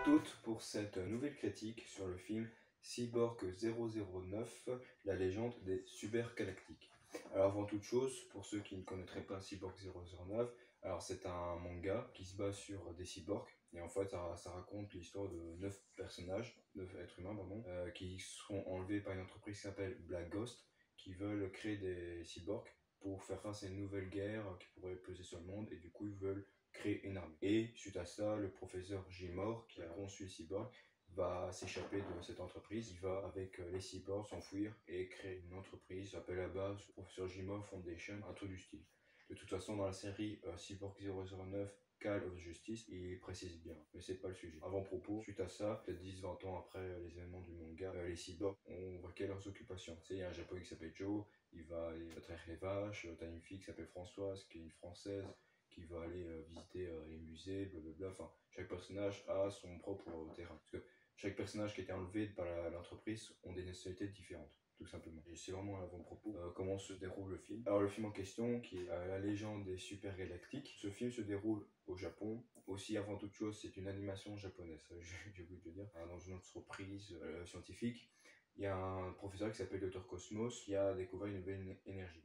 toutes pour cette nouvelle critique sur le film Cyborg 009, la légende des supergalactiques. Alors avant toute chose, pour ceux qui ne connaîtraient pas Cyborg 009, alors c'est un manga qui se base sur des cyborgs et en fait ça raconte l'histoire de 9 personnages, 9 êtres humains pardon, qui seront enlevés par une entreprise qui s'appelle Black Ghost, qui veulent créer des cyborgs pour faire face à une nouvelle guerre qui pourrait peser sur le monde et du coup ils veulent créer une armée. Et suite à ça, le professeur Jimor, qui a conçu les cyborgs, va s'échapper de cette entreprise. Il va, avec les cyborgs, s'enfuir et créer une entreprise qui s'appelle à la base Professeur Jimor Foundation, un truc du style. De toute façon, dans la série Cyborg 009, Call of Justice, il précise bien, mais c'est pas le sujet. Avant-propos, suite à ça, peut-être 10-20 ans après les événements du manga, les cyborgs ont vaqué leurs occupations. Tu sais, il y a un japonais qui s'appelle Joe, il va aller traire les vaches, t'as une fille qui s'appelle Françoise, qui est une française, qui va aller visiter les musées, blablabla. Enfin, chaque personnage a son propre terrain. Parce que chaque personnage qui a été enlevé par l'entreprise ont des nationalités différentes, tout simplement. Et c'est vraiment l'avant-propos. Comment se déroule le film? Alors, le film en question, qui est La légende des supergalactiques, ce film se déroule au Japon. Aussi, avant toute chose, c'est une animation japonaise, j'ai oublié de le dire, dans une entreprise scientifique. Il y a un professeur qui s'appelle Dr Cosmos qui a découvert une nouvelle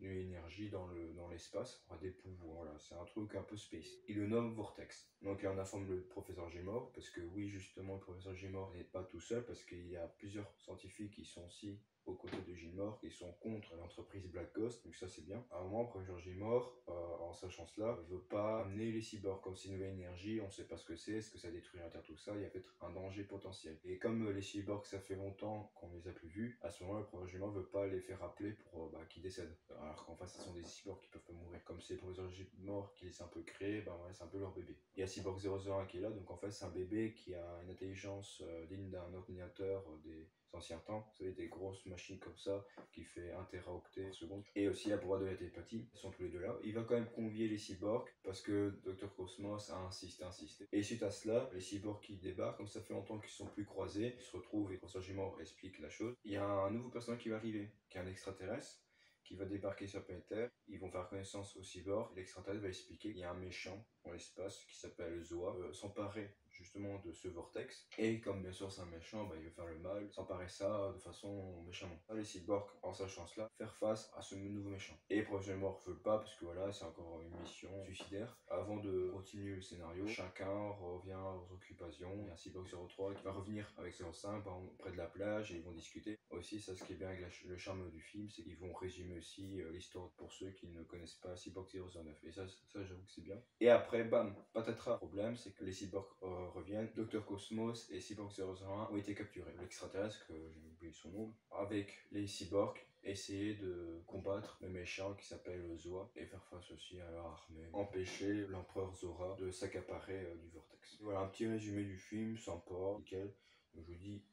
énergie dans l'espace, des pouvoirs, voilà, c'est un truc un peu space. Il le nomme Vortex. Donc là on informe le professeur Gmor, parce que oui justement le professeur Gmor n'est pas tout seul, parce qu'il y a plusieurs scientifiques qui sont aussi aux côtés de Gmor et sont contre l'entreprise Black Ghost, donc ça c'est bien. À un moment, le professeur Gmor, en sachant cela, ne veut pas amener les cyborgs comme c'est une nouvelle énergie, on sait pas ce que c'est, est-ce que ça détruit la Terre, tout ça, il y a peut-être un danger potentiel. Et comme les cyborgs ça fait longtemps qu'on les a plus vus, à ce moment-là le professeur Gmor veut pas les faire appeler pour qu'ils décèdent. Alors qu'en face ce sont des cyborgs qui peuvent pas mourir. Comme c'est le professeur Gmor qui les a un peu créés, ben ouais, c'est un peu leur bébé. Il y a Cyborg 001 qui est là, donc en fait c'est un bébé qui a une intelligence digne d'un ordinateur des anciens temps. Vous savez, des grosses machines comme ça qui fait 1 téraoctet par seconde. Et aussi la pouvoir de la télépathie, ils sont tous les deux là. Il va quand même convier les cyborgs parce que Dr Cosmos a insisté. Et suite à cela, les cyborgs qui débarquent, comme ça fait longtemps qu'ils sont plus croisés, ils se retrouvent et le professeur Gmor explique la chose. Il y a un nouveau personnage qui va arriver, qui est un extraterrestre, qui va débarquer sur la planète Terre. Ils vont faire connaissance au cyborg. L'extraterrestre va expliquer qu'il y a un méchant dans l'espace qui s'appelle Zoa, s'emparer justement de ce vortex. Et comme bien sûr c'est un méchant, il veut faire le mal, s'emparer ça de façon méchamment. Les cyborgs, en sachant cela, faire face à ce nouveau méchant. Et professionnellement, ne veut pas, parce que voilà, c'est encore une mission suicidaire. Avant de continuer le scénario, chacun revient aux occupations. Il y a un cyborg 03 qui va revenir avec 05 près de la plage et ils vont discuter. Aussi, ça, ce qui est bien avec le charme du film, c'est qu'ils vont résumer aussi l'histoire pour ceux qui ne connaissent pas Cyborg 009. Et ça j'avoue que c'est bien. Et après, bam, patatras. Le problème, c'est que les cyborgs reviennent. Dr Cosmos et Cyborg 001 ont été capturés. L'extraterrestre, que j'ai oublié son nom, avec les cyborgs, essayer de combattre le méchant qui s'appelle Zoa et faire face aussi à leur armée. Empêcher l'empereur Zora de s'accaparer du vortex. Voilà un petit résumé du film, sympa, nickel. Donc je vous dis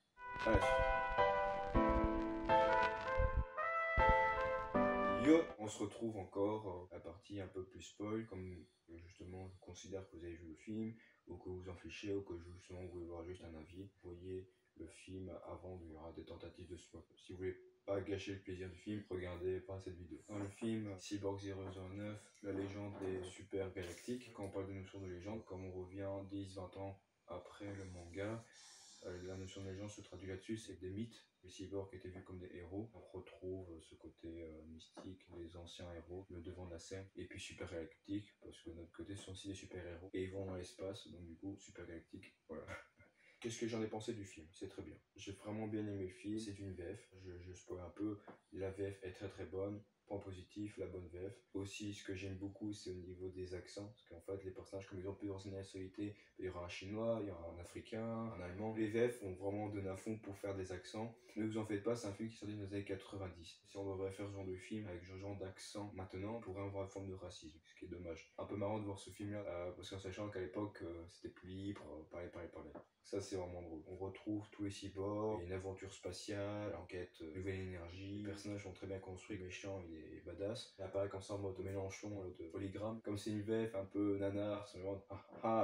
à la suite. Yo, on se retrouve encore à la partie un peu plus spoil, comme justement je considère que vous avez vu le film, ou que vous en fichez, ou que justement vous voulez voir juste un avis. Vous voyez le film avant, il y aura des tentatives de spoil. Si vous voulez pas gâcher le plaisir du film, regardez pas cette vidéo. Dans le film Cyborg 009, la légende des super galactiques, quand on parle de notion de légende, comme on revient 10-20 ans après le manga, la notion de légende se traduit là-dessus, c'est des mythes. Les cyborgs étaient vus comme des héros. On retrouve ce côté mystique des anciens héros, le devant de la scène. Et puis super galactique, parce que de notre côté, ce sont aussi des super héros. Et ils vont dans l'espace, donc du coup, super galactique. Voilà. Qu'est-ce que j'en ai pensé du film? C'est très bien. J'ai vraiment bien aimé le film. C'est une VF. Je spoil un peu. La VF est très très bonne. Point positif, la bonne VF. Aussi, ce que j'aime beaucoup, c'est au niveau des accents. Parce qu'en fait, les personnages, comme ils ont plusieurs nationalités, il y aura un chinois, il y aura un africain, un allemand. Les VF ont vraiment donné à fond pour faire des accents. Ne vous en faites pas, c'est un film qui sortit dans les années 90. Si on devrait faire ce genre de film avec ce genre d'accent maintenant, on pourrait avoir une forme de racisme, ce qui est dommage. Un peu marrant de voir ce film-là, parce qu'en sachant qu'à l'époque, c'était plus libre, parler. Ça, c'est vraiment drôle. On retrouve tous les cyborgs, une aventure spatiale, enquête, nouvelle énergie. Les personnages sont très bien construits, le méchant, il est badass. Il apparaît comme ça en mode Mélenchon, de Polygram. Comme c'est une VF un peu nanar, c'est vraiment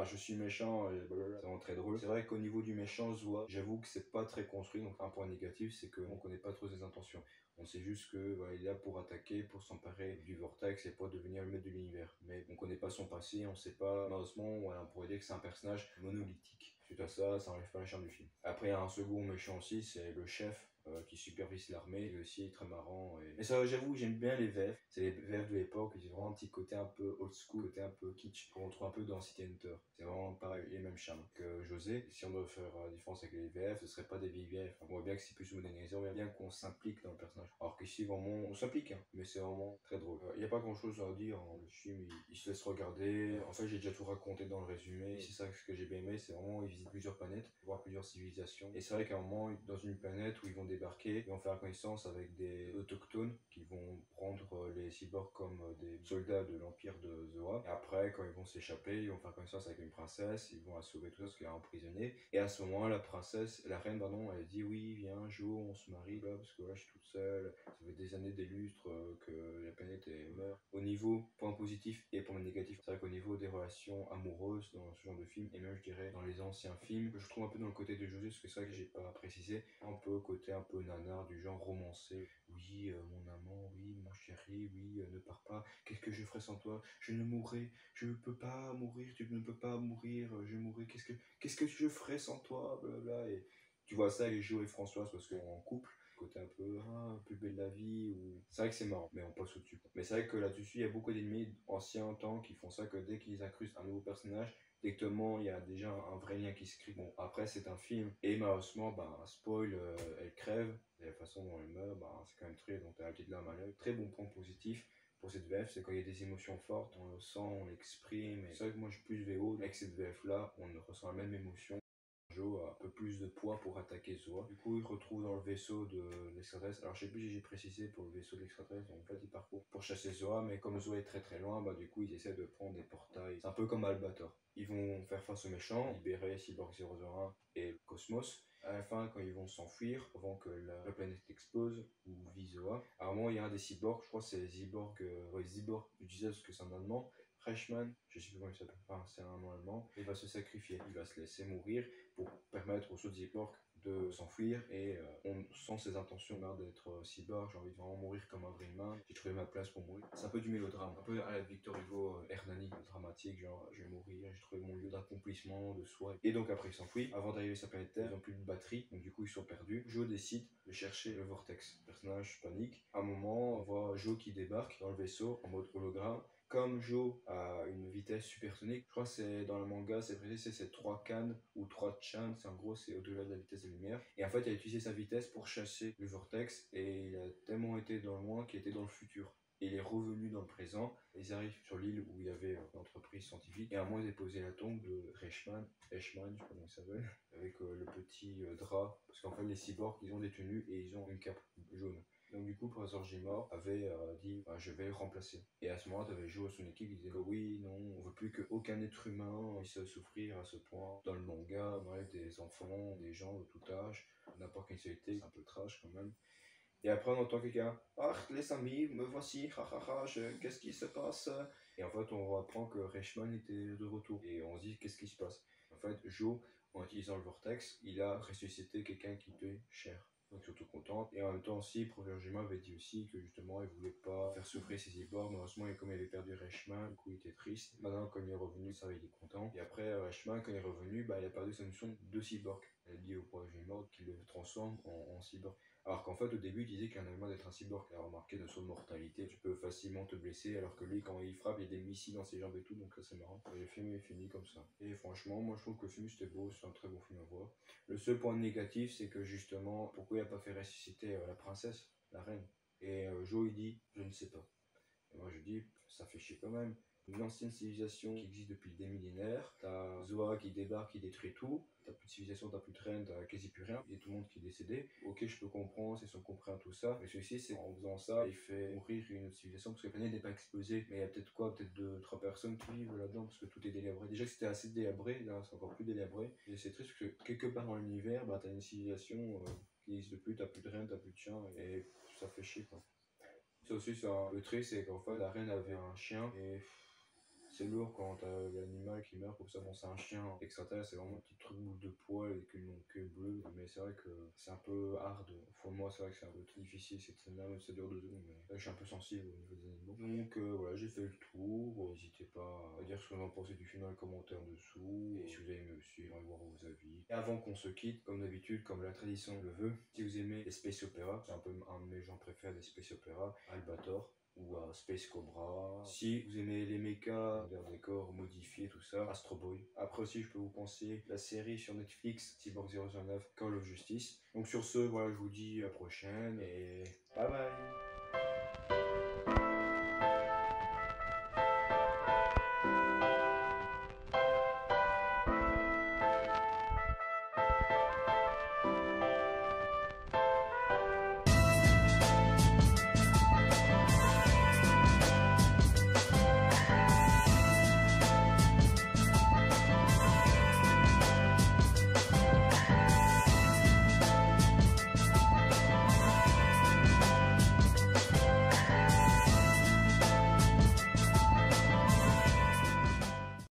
je suis méchant, et blablabla. C'est vraiment très drôle. C'est vrai qu'au niveau du méchant, Zoa, j'avoue que c'est pas très construit, donc un point négatif, c'est qu'on connaît pas trop ses intentions. On sait juste que voilà, il est là pour attaquer, pour s'emparer du vortex et pour devenir le maître de l'univers. Mais on connaît pas son passé, on sait pas. Malheureusement, voilà, on pourrait dire que c'est un personnage monolithique. Suite à ça, ça enlève pas le charme du film. Après, il y a un second méchant aussi, c'est le chef qui supervise l'armée, il est aussi très marrant. Mais ça, j'avoue, j'aime bien les VF. C'est les VF de l'époque, ils ont vraiment un petit côté un peu old school, côté un peu kitsch, qu'on retrouve un peu dans City Hunter. C'est vraiment pareil, les mêmes charmes que José. Si on doit faire la différence avec les VF, ce serait pas des vieilles VF. On voit bien que c'est plus modernisé, on voit bien qu'on s'implique dans le personnage. Alors qu'ici, vraiment, on s'implique, hein, mais c'est vraiment très drôle. Il n'y a pas grand chose à dire, hein. Le film, il se laisse regarder. En fait, j'ai déjà tout raconté dans le résumé. C'est ça ce que j'ai bien aimé, c'est vraiment, ils visitent plusieurs planètes, voir plusieurs civilisations. Et c'est vrai qu'à un moment, dans une planète où ils vont débarquer, ils vont faire connaissance avec des autochtones qui vont prendre les cyborgs comme des soldats de l'empire de Zoa. Et après, quand ils vont s'échapper, ils vont faire connaissance avec une princesse, ils vont la sauver tout ça parce qu'elle est emprisonnée. Et à ce moment, la reine, pardon, elle dit oui, viens, Jo, on se marie là, parce que là, je suis toute seule. Ça fait des années, des lustres que la planète meurt. Au niveau point positif et point négatif, c'est vrai qu'au niveau des relations amoureuses dans ce genre de film, et même je dirais dans les anciens films, je trouve un peu dans le côté de José, parce que c'est vrai que j'ai pas précisé, un peu côté un peu nanar, du genre romancé. Oui, mon amant, oui, mon chéri, oui, ne pars pas. Qu'est-ce que je ferais sans toi? Je ne mourrai, je ne peux pas mourir, tu ne peux pas mourir, je mourrai. Qu'est-ce que je ferais sans toi? Blablabla. Et tu vois ça avec Jo et Françoise parce qu'on est en couple. Côté un peu plus belle la vie, ou c'est vrai que c'est marrant, mais on passe au-dessus. Mais c'est vrai que là-dessus, il y a beaucoup d'ennemis anciens temps qui font ça, que dès qu'ils incrustent un nouveau personnage, directement il y a déjà un vrai lien qui se crée. Bon, après c'est un film, et malheureusement, bah, spoil, elle crève, et la façon dont elle meurt, bah, c'est quand même très, donc t'as la petite larme à l'œil. Très bon point positif pour cette VF, c'est quand il y a des émotions fortes, on le sent, on l'exprime. C'est vrai que moi je suis plus VO, avec cette VF là, on ressent la même émotion. Jo a un peu plus de poids pour attaquer Zoa. Du coup, il retrouve dans le vaisseau de l'extraterrestre. Alors, je sais plus si j'ai précisé pour le vaisseau de l'extraterrestre. En fait, il parcourt pour chasser Zoa, mais comme Zoa est très très loin, bah du coup, ils essaient de prendre des portails. C'est un peu comme Albator. Ils vont faire face aux méchants, libérer Cyborg 001 et Cosmos. À la fin, quand ils vont s'enfuir, avant que la planète explose, ou Visoa, à un moment, il y a un des cyborgs, je crois que c'est Cyborg, Cyborg, je disais parce que c'est un allemand, Reichmann, je sais plus comment il s'appelle, enfin, c'est un nom allemand, il va se sacrifier, il va se laisser mourir pour permettre aux autres cyborgs de s'enfuir, et on sent ses intentions d'être cyborg, j'ai envie de vraiment mourir comme un vrai humain, j'ai trouvé ma place pour mourir. C'est un peu du mélodrame, un peu à la Victor Hugo, Hernani, dramatique, genre je vais mourir, j'ai trouvé mon lieu d'accomplissement, de soi. Et donc après il s'enfuit, avant d'arriver à sa planète Terre, ils n'ont plus de batterie, donc du coup ils sont perdus. Jo décide de chercher le vortex. Le personnage panique. À un moment, on voit Jo qui débarque dans le vaisseau en mode hologramme. Comme Jo a une vitesse supersonique, je crois que c'est dans le manga, c'est précisé, c'est 3 cannes ou 3 chans, c'est en gros c'est au-delà de la vitesse de la lumière. Et en fait, il a utilisé sa vitesse pour chasser le vortex, et il a tellement été dans le loin qu'il était dans le futur. Et il est revenu dans le présent. Ils arrivent sur l'île où il y avait l'entreprise scientifique, et à un moment, ils ont déposé la tombe de Reichmann, je sais pas comment il s'appelle, avec le petit drap, parce qu'en fait, les cyborgs, ils ont des tenues et ils ont une cape jaune. Donc du coup, le professeur Gmor avait dit bah, je vais le remplacer. Et à ce moment-là, tu avais joué à son équipe, il disait que oui, non, on veut plus qu'aucun être humain puisse souffrir à ce point. Dans le manga, ouais, des enfants, des gens de tout âge, n'importe quelle sexualité, c'est un peu trash quand même. Et après, on entend quelqu'un, ah, les amis, me voici, hahaha, qu'est-ce qui se passe? Et en fait, on apprend que Reichmann était de retour. Et on se dit, qu'est-ce qui se passe? En fait, Joe, en utilisant le vortex, il a ressuscité quelqu'un qui était cher. Donc surtout contente. Et en même temps aussi, Professeur Jima avait dit aussi que justement il voulait pas faire souffrir ses cyborgs. Malheureusement, comme il avait perdu Reichmann, du coup il était triste. Maintenant quand il est revenu, ça il est content. Et après Reichmann, quand il est revenu, bah, il a perdu sa notion de cyborg. Elle a dit au Professeur Jima qu'il le transforme en cyborg. Alors qu'en fait, au début, il disait qu'il y en avait marre d'être un cyborg. Il a remarqué de son mortalité, tu peux facilement te blesser, alors que lui, quand il frappe, il y a des missiles dans ses jambes et tout, donc ça c'est marrant. Et le film est fini comme ça. Et franchement, moi je trouve que le film c'était beau, c'est un très bon film à voir. Le seul point négatif, c'est que justement, pourquoi il n'a pas fait ressusciter la princesse, la reine? Et Joe, il dit, je ne sais pas. Et moi je dis, ça fait chier quand même. Une ancienne civilisation qui existe depuis des millénaires, t'as Zoa qui débarque, qui détruit tout, t'as plus de civilisation, t'as plus de reine, t'as quasi plus rien, et tout le monde qui est décédé. Ok, je peux comprendre, c'est son compréhend tout ça, mais celui-ci, c'est en faisant ça, il fait mourir une autre civilisation parce que la planète n'est pas explosée. Mais il y a peut-être quoi, peut-être 2, 3 personnes qui vivent là-dedans parce que tout est délabré. Déjà que c'était assez délabré, là c'est encore plus délabré. Et c'est triste parce que quelque part dans l'univers, bah, t'as une civilisation qui n'existe plus, t'as plus de reine, t'as plus de chien, et ça fait chier quoi. Ça aussi, le truc, c'est qu'en fait, la reine avait un chien, et c'est lourd quand t'as l'animal qui meurt comme ça. Bon, c'est un chien extraterrestre, c'est vraiment un petit truc boule de poil avec une queue bleue. Mais c'est vrai que c'est un peu hard. Au fond de moi, c'est vrai que c'est un peu très difficile cette scène-là, même si ça dure 2 secondes. Mais là, je suis un peu sensible au niveau des animaux. Donc voilà, j'ai fait le tour. N'hésitez pas à dire ce que vous en pensez du film dans les commentaires dessous. Et si vous avez aimé aussi, j'aimerais voir vos avis. Et avant qu'on se quitte, comme d'habitude, comme la tradition le veut, si vous aimez les space opéra, c'est un peu un de mes genres préférés des space opéra, Albator ou Space Cobra. Si vous aimez les mechas, leurs décors modifiés, tout ça, Astro Boy. Après aussi, je peux vous conseiller la série sur Netflix, Cyborg 009, Call of Justice. Donc sur ce, voilà, je vous dis à la prochaine et bye bye.